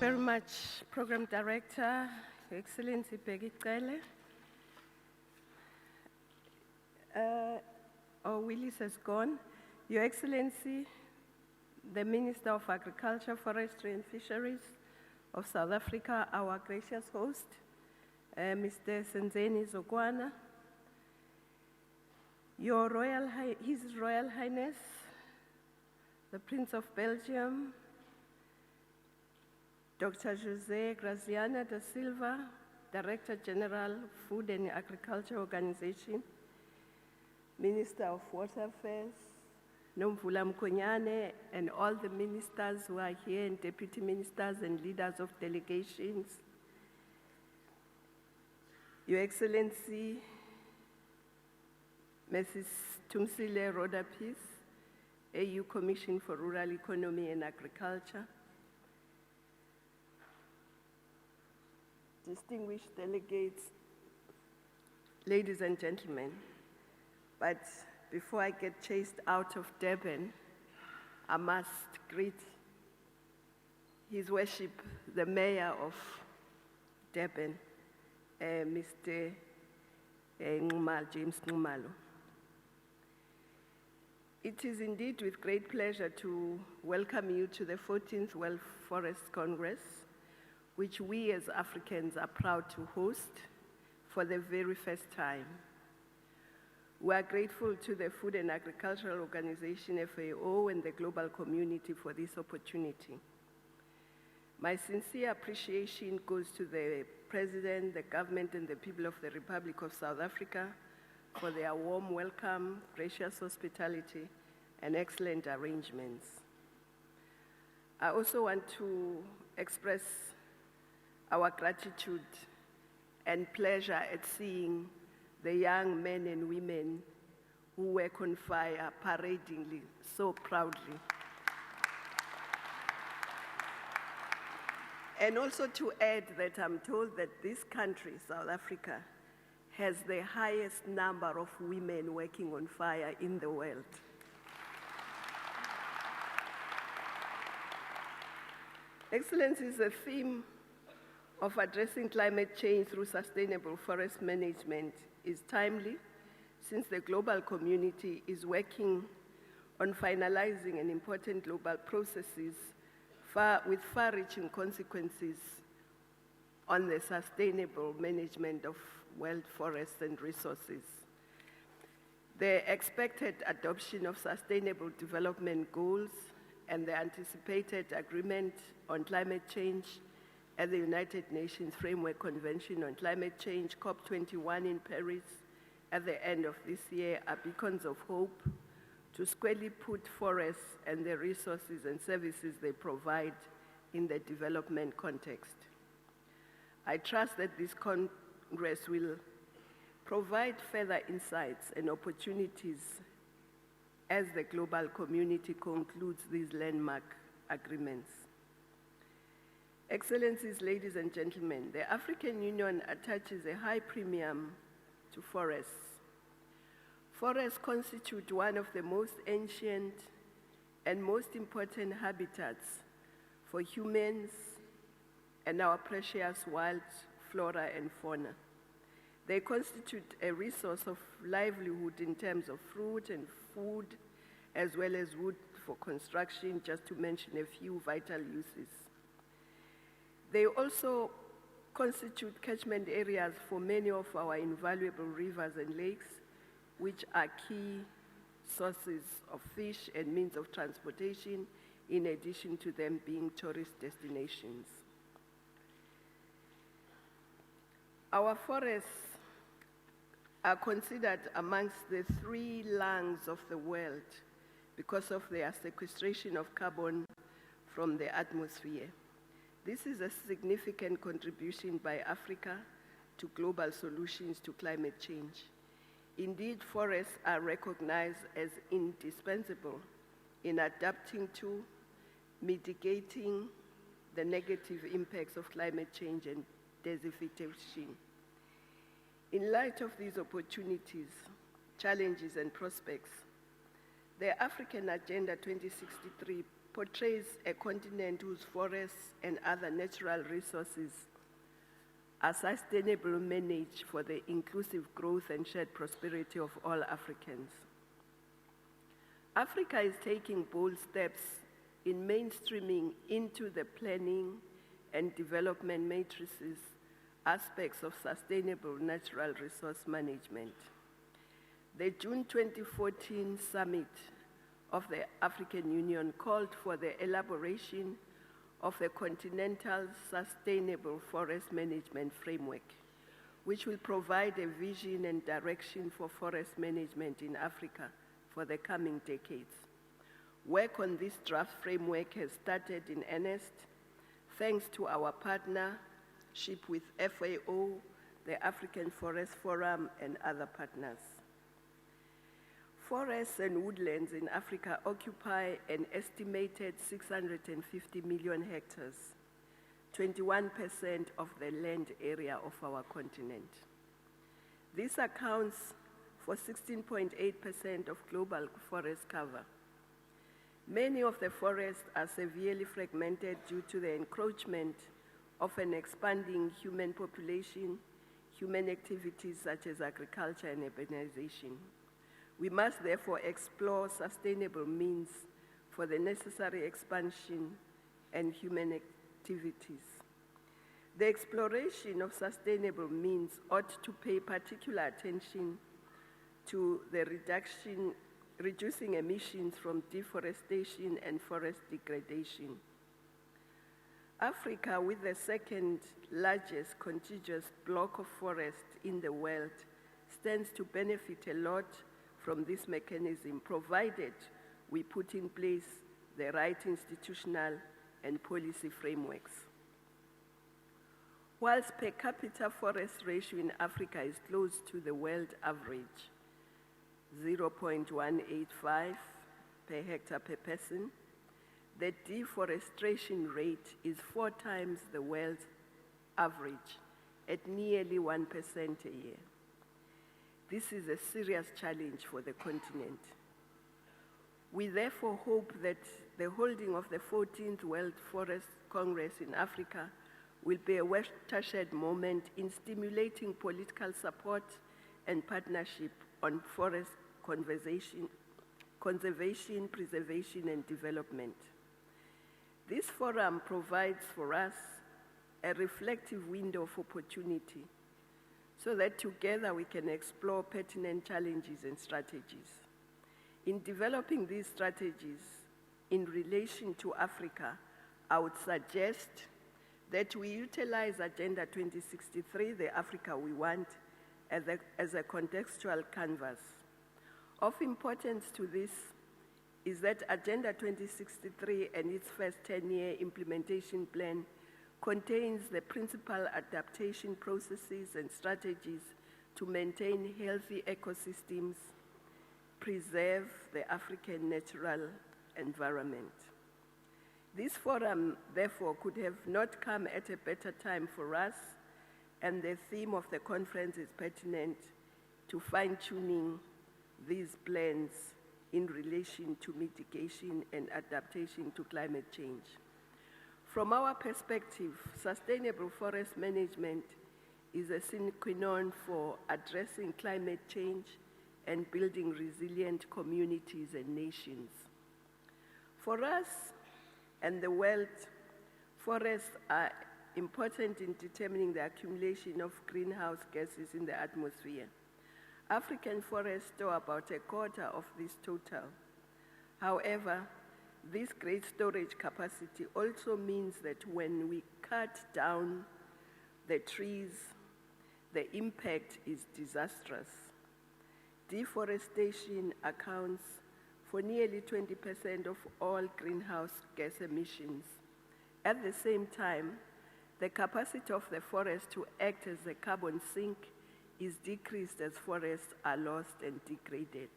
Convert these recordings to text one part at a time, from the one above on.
very much, Program Director, Your Excellency Peggy Cele. Willis has gone. Your Excellency, the Minister of Agriculture, Forestry and Fisheries of South Africa, our gracious host, Mr. Senzeni Zokwana, His Royal Highness, the Prince of Belgium, Dr. José Graziano da Silva, Director General, Food and Agriculture Organization, Minister of Water Affairs, Nomvula Mkonyane, and all the ministers who are here, and deputy ministers and leaders of delegations. Your Excellency, Mrs. Tumsile Rodapis, AU Commission for Rural Economy and Agriculture, distinguished delegates, ladies and gentlemen, but before I get chased out of Durban, I must greet His Worship, the Mayor of Durban, Mr. James Nxumalo. It is indeed with great pleasure to welcome you to the 14th World Forest Congress, which we as Africans are proud to host for the very first time. We are grateful to the Food and Agricultural Organization, FAO, and the global community for this opportunity. My sincere appreciation goes to the President, the government, and the people of the Republic of South Africa for their warm welcome, gracious hospitality, and excellent arrangements. I also want to express our gratitude and pleasure at seeing the young men and women who work on fire parading so proudly. And also to add that I'm told that this country, South Africa, has the highest number of women working on fire in the world. Excellencies, the theme of addressing climate change through sustainable forest management is timely, since the global community is working on finalizing an important global processes with far-reaching consequences on the sustainable management of world forests and resources. The expected adoption of Sustainable Development Goals and the anticipated agreement on climate change at the United Nations Framework Convention on Climate Change, COP21 in Paris, at the end of this year are beacons of hope to squarely put forests and the resources and services they provide in the development context. I trust that this Congress will provide further insights and opportunities as the global community concludes these landmark agreements. Excellencies, ladies and gentlemen, the African Union attaches a high premium to forests. Forests constitute one of the most ancient and most important habitats for humans and our precious wild flora and fauna. They constitute a resource of livelihood in terms of fruit and food, as well as wood for construction, just to mention a few vital uses. They also constitute catchment areas for many of our invaluable rivers and lakes, which are key sources of fish and means of transportation, in addition to them being tourist destinations. Our forests are considered amongst the 3 lungs of the world because of their sequestration of carbon from the atmosphere. This is a significant contribution by Africa to global solutions to climate change. Indeed, forests are recognized as indispensable in adapting to, mitigating the negative impacts of climate change and desertification. In light of these opportunities, challenges, and prospects, the African Agenda 2063 portrays a continent whose forests and other natural resources are sustainably managed for the inclusive growth and shared prosperity of all Africans. Africa is taking bold steps in mainstreaming into the planning and development matrices aspects of sustainable natural resource management. The June 2014 summit of the African Union called for the elaboration of a continental sustainable forest management framework, which will provide a vision and direction for forest management in Africa for the coming decades. Work on this draft framework has started in earnest, thanks to our partnership with FAO, the African Forest Forum, and other partners. Forests and woodlands in Africa occupy an estimated 650 million hectares, 21% of the land area of our continent. This accounts for 16.8% of global forest cover. Many of the forests are severely fragmented due to the encroachment of an expanding human population, human activities such as agriculture and urbanization. We must therefore explore sustainable means for the necessary expansion and human activities. The exploration of sustainable means ought to pay particular attention to the reducing emissions from deforestation and forest degradation. Africa, with the second largest contiguous block of forest in the world, stands to benefit a lot from this mechanism, provided we put in place the right institutional and policy frameworks. Whilst per capita forest ratio in Africa is close to the world average, 0.185 per hectare per person, the deforestation rate is 4 times the world average at nearly 1% a year. This is a serious challenge for the continent. We therefore hope that the holding of the 14th World Forest Congress in Africa will be a watershed moment in stimulating political support and partnership on forest conservation, preservation, and development. This forum provides for us a reflective window of opportunity so that together we can explore pertinent challenges and strategies. In developing these strategies in relation to Africa, I would suggest that we utilize Agenda 2063, the Africa we want, as a contextual canvas. Of importance to this is that Agenda 2063 and its first 10-year implementation plan contains the principal adaptation processes and strategies to maintain healthy ecosystems, preserve the African natural environment. This forum, therefore, could have not come at a better time for us, and the theme of the conference is pertinent to fine-tuning these plans in relation to mitigation and adaptation to climate change. From our perspective, sustainable forest management is a sine qua non for addressing climate change and building resilient communities and nations. For us and the world, forests are important in determining the accumulation of greenhouse gases in the atmosphere. African forests store about a quarter of this total. However, this great storage capacity also means that when we cut down the trees, the impact is disastrous. Deforestation accounts for nearly 20% of all greenhouse gas emissions. At the same time, the capacity of the forest to act as a carbon sink is decreased as forests are lost and degraded.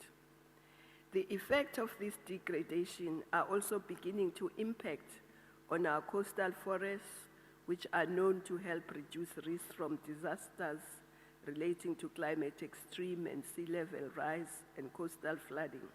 The effect of this degradation are also beginning to impact on our coastal forests, which are known to help reduce risk from disasters relating to climate extreme and sea level rise and coastal flooding.